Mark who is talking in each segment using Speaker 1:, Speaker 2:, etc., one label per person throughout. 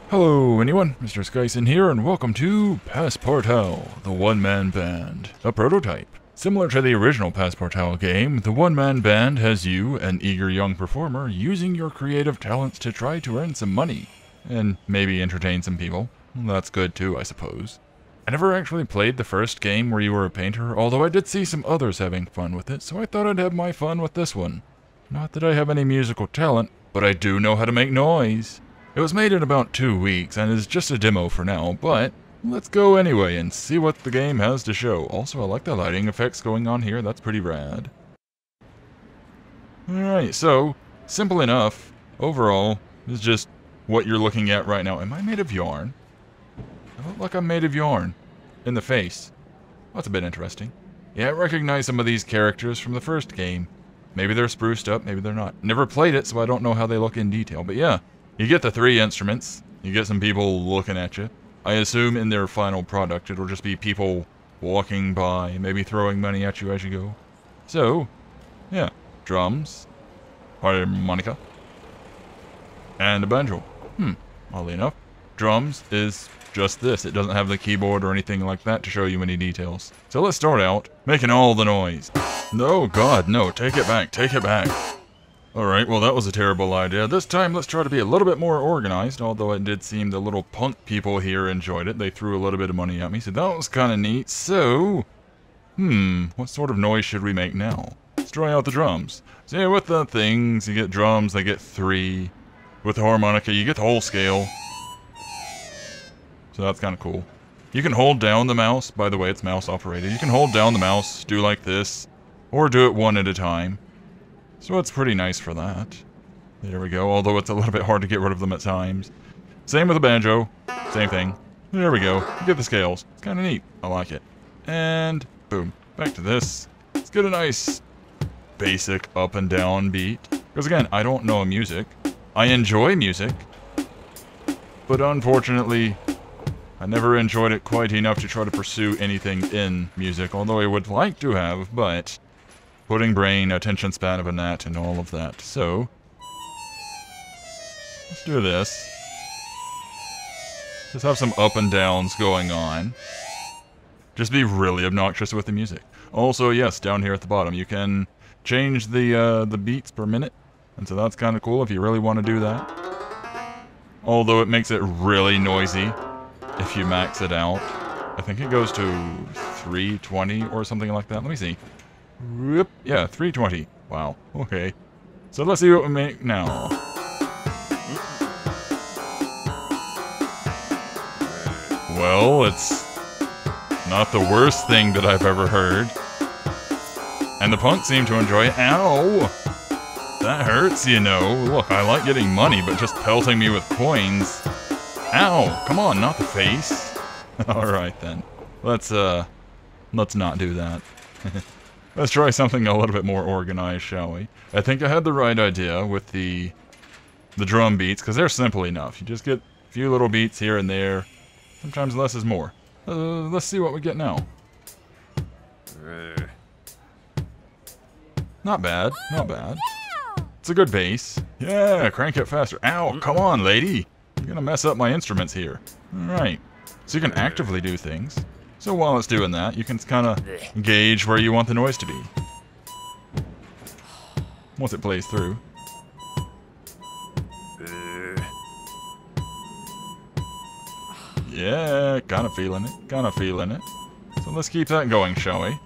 Speaker 1: Hello anyone, Mr. Skyson here, and welcome to Passpartout, the one-man band, a prototype. Similar to the original Passpartout game, the one-man band has you, an eager young performer, using your creative talents to try to earn some money, and maybe entertain some people. Well, that's good too, I suppose. I never actually played the first game where you were a painter, although I did see some others having fun with it, so I thought I'd have my fun with this one. Not that I have any musical talent, but I do know how to make noise. It was made in about 2 weeks and is just a demo for now, but let's go anyway and see what the game has to show. Also, I like the lighting effects going on here, that's pretty rad. Alright, so, simple enough. Overall, this is just what you're looking at right now. Am I made of yarn? I look like I'm made of yarn. In the face. That's a bit interesting. Yeah, I recognize some of these characters from the first game. Maybe they're spruced up, maybe they're not. Never played it, so I don't know how they look in detail, but yeah. You get the 3 instruments, you get some people looking at you. I assume in their final product it'll just be people walking by, maybe throwing money at you as you go. So, yeah, drums, harmonica, and a banjo. Oddly enough, drums is just this. It doesn't have the keyboard or anything like that to show you any details. So let's start out making all the noise. No, God, no, take it back, take it back. Alright, well that was a terrible idea. This time let's try to be a little bit more organized, although it did seem the little punk people here enjoyed it. They threw a little bit of money at me, so that was kind of neat. So, what sort of noise should we make now? Let's try out the drums. So yeah, with the things, you get drums, they get 3. With the harmonica, you get the whole scale. So that's kind of cool. You can hold down the mouse, by the way, it's mouse operated. You can hold down the mouse, do like this, or do it one at a time. So it's pretty nice for that. There we go, although it's a little bit hard to get rid of them at times. Same with the banjo. Same thing. There we go. You get the scales. It's kind of neat. I like it. And boom. Back to this. Let's get a nice basic up and down beat. Because again, I don't know music. I enjoy music. But unfortunately, I never enjoyed it quite enough to try to pursue anything in music. Although I would like to have, but pudding brain, attention span of a gnat, and all of that. So, let's do this. Just have some up and downs going on. Just be really obnoxious with the music. Also, yes, down here at the bottom, you can change the beats per minute. And so that's kind of cool if you really want to do that. Although it makes it really noisy if you max it out. I think it goes to 320 or something like that. Let me see. Whoop. Yeah, 320. Wow. Okay. So let's see what we make now. Well, it's not the worst thing that I've ever heard. And the punks seem to enjoy it. Ow! That hurts, you know. Look, I like getting money, but just pelting me with coins. Ow! Come on, not the face. Alright then. Let's not do that. Let's try something a little bit more organized, shall we? I think I had the right idea with the drum beats, because they're simple enough. You just get a few little beats here and there. Sometimes less is more. Let's see what we get now. Not bad, not bad. It's a good bass. Yeah, crank it faster. Ow, come on, lady. You're gonna mess up my instruments here. Alright. So you can actively do things. So while it's doing that, you can kind of gauge where you want the noise to be. Once it plays through. Yeah, kind of feeling it, kind of feeling it. So let's keep that going, shall we?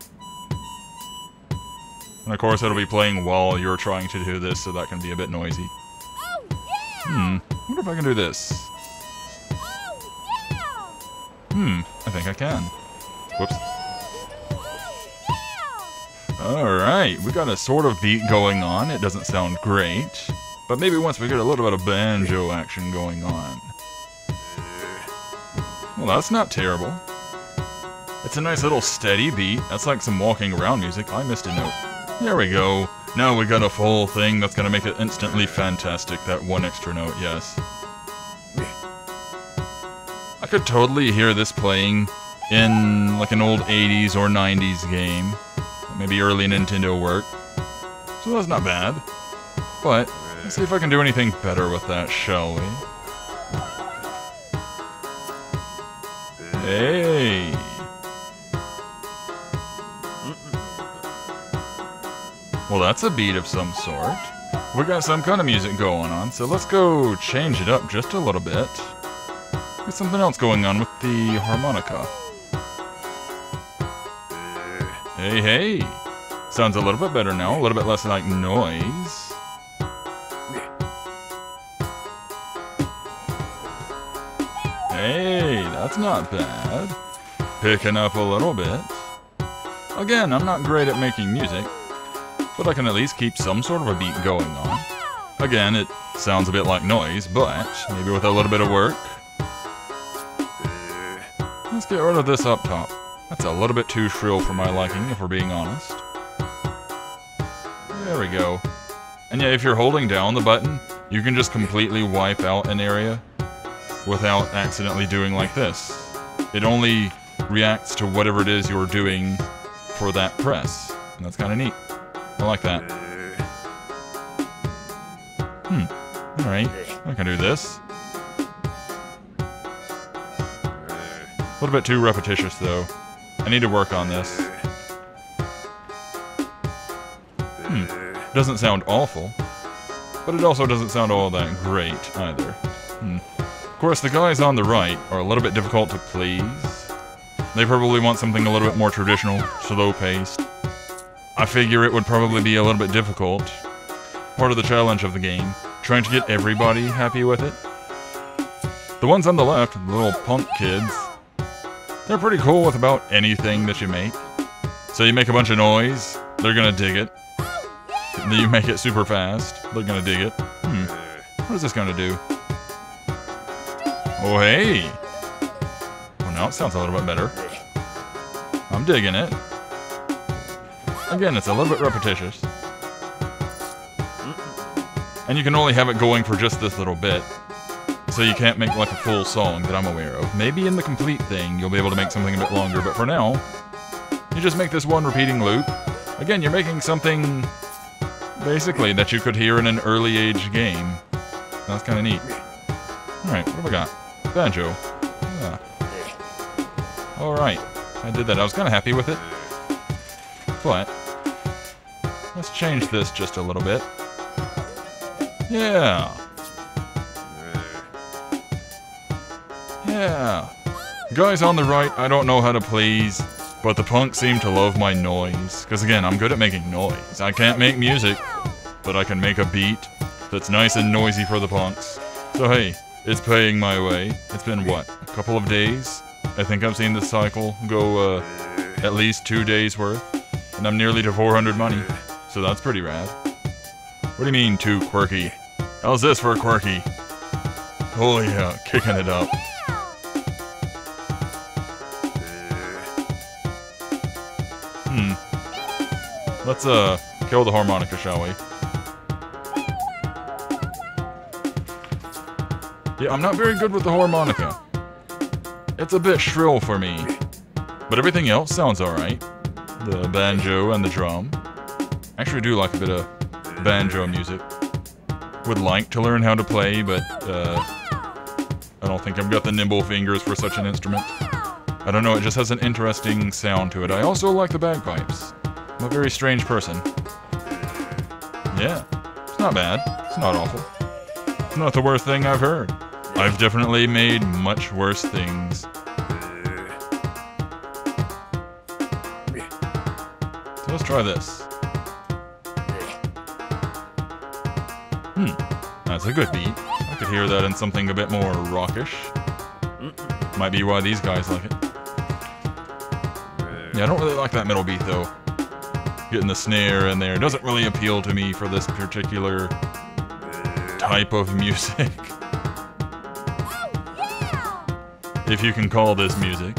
Speaker 1: And of course it'll be playing while you're trying to do this, so that can be a bit noisy. I wonder if I can do this. I think I can. Whoops. Alright, we got a sort of beat going on. It doesn't sound great, but maybe once we get a little bit of banjo action going on. Well, that's not terrible. It's a nice little steady beat. That's like some walking around music. I missed a note. There we go. Now we got a full thing that's gonna make it instantly fantastic. That one extra note, yes. I could totally hear this playing in like an old 80s or 90s game. Maybe early Nintendo work. So that's not bad. But let's see if I can do anything better with that, shall we? Hey! Well, that's a beat of some sort. We got some kind of music going on, so let's go change it up just a little bit. There's something else going on with the harmonica. Hey, hey! Sounds a little bit better now, a little bit less like noise. Hey, that's not bad. Picking up a little bit. Again, I'm not great at making music, but I can at least keep some sort of a beat going on. Again, it sounds a bit like noise, but maybe with a little bit of work. Let's get rid of this up top. That's a little bit too shrill for my liking, if we're being honest. There we go. And yeah, if you're holding down the button, you can just completely wipe out an area without accidentally doing like this. It only reacts to whatever it is you're doing for that press. And that's kind of neat. I like that. Alright, I can do this. A little bit too repetitious, though. I need to work on this. Doesn't sound awful, but it also doesn't sound all that great, either. Of course, the guys on the right are a little bit difficult to please. They probably want something a little bit more traditional, slow-paced. I figure it would probably be a little bit difficult. Part of the challenge of the game, trying to get everybody happy with it. The ones on the left, the little punk kids, they're pretty cool with about anything that you make. So you make a bunch of noise, they're gonna dig it. Then you make it super fast, they're gonna dig it. What is this gonna do? Oh, hey! Well, now it sounds a little bit better. I'm digging it. Again, it's a little bit repetitious. And you can only have it going for just this little bit. So you can't make like a full song that I'm aware of. Maybe in the complete thing, you'll be able to make something a bit longer, but for now, you just make this one repeating loop. Again, you're making something, basically, that you could hear in an early age game. That's kind of neat. Alright, what have I got? Banjo. Yeah. Alright, I did that. I was kind of happy with it. But let's change this just a little bit. Yeah. Yeah. Guys on the right, I don't know how to please, but the punks seem to love my noise. Because again, I'm good at making noise. I can't make music, but I can make a beat that's nice and noisy for the punks. So hey, it's paying my way. It's been what, a couple of days? I think I've seen this cycle go at least 2 days worth. And I'm nearly to 400 money, so that's pretty rad. What do you mean, too quirky? How's this for quirky? Oh yeah, kicking it up. Let's kill the harmonica, shall we? Yeah, I'm not very good with the harmonica. It's a bit shrill for me, but everything else sounds alright. The banjo and the drum. I actually do like a bit of banjo music. Would like to learn how to play, but I don't think I've got the nimble fingers for such an instrument. I don't know, it just has an interesting sound to it. I also like the bagpipes. I'm a very strange person. Yeah, it's not bad. It's not awful. It's not the worst thing I've heard. I've definitely made much worse things. So let's try this. That's a good beat. I could hear that in something a bit more rockish. Might be why these guys like it. Yeah, I don't really like that middle beat though. Getting the snare in there doesn't really appeal to me for this particular type of music. If you can call this music.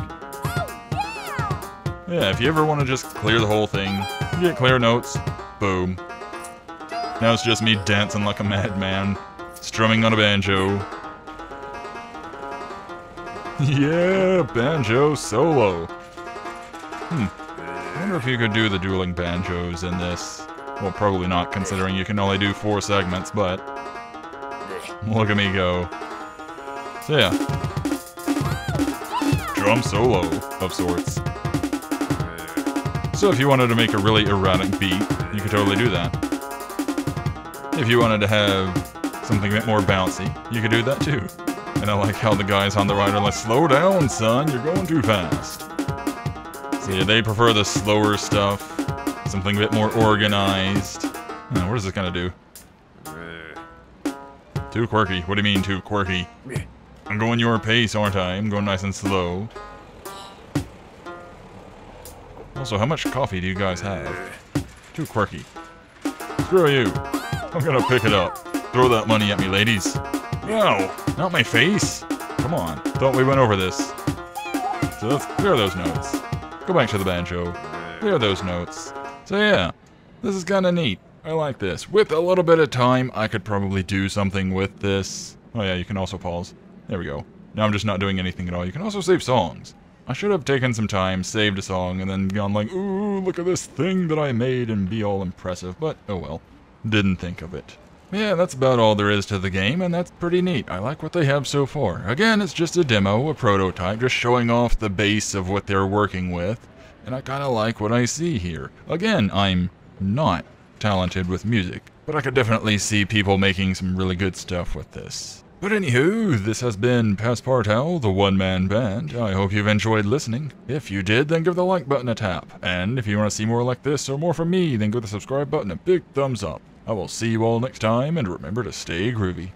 Speaker 1: Yeah, if you ever want to just clear the whole thing, you get clear notes, boom. Now it's just me dancing like a madman, strumming on a banjo. Yeah, banjo solo. I wonder if you could do the dueling banjos in this. Well, probably not, considering you can only do 4 segments, but look at me go. So yeah. drum solo of sorts. So if you wanted to make a really erratic beat, you could totally do that. If you wanted to have something a bit more bouncy, you could do that too. And I like how the guys on the right are like, slow down, son, you're going too fast. So yeah, they prefer the slower stuff, something a bit more organized. Oh, what is this gonna do? Too quirky. What do you mean, too quirky? I'm going your pace, aren't I? I'm going nice and slow. Also, how much coffee do you guys have? Too quirky. Screw you. I'm gonna pick it up. Throw that money at me, ladies. No, not my face. Come on. Thought we went over this. So let's clear those notes. Go back to the banjo. Clear those notes. So yeah, this is kinda neat. I like this. With a little bit of time, I could probably do something with this. Oh yeah, you can also pause. There we go. Now I'm just not doing anything at all. You can also save songs. I should have taken some time, saved a song, and then gone like, ooh, look at this thing that I made and be all impressive. But, oh well. Didn't think of it. Yeah, that's about all there is to the game, and that's pretty neat. I like what they have so far. Again, it's just a demo, a prototype, just showing off the base of what they're working with. And I kinda like what I see here. Again, I'm not talented with music, but I could definitely see people making some really good stuff with this. But anywho, this has been Passpartout, the one-man band. I hope you've enjoyed listening. If you did, then give the like button a tap. And if you want to see more like this or more from me, then give the subscribe button a big thumbs up. I will see you all next time, and remember to stay groovy.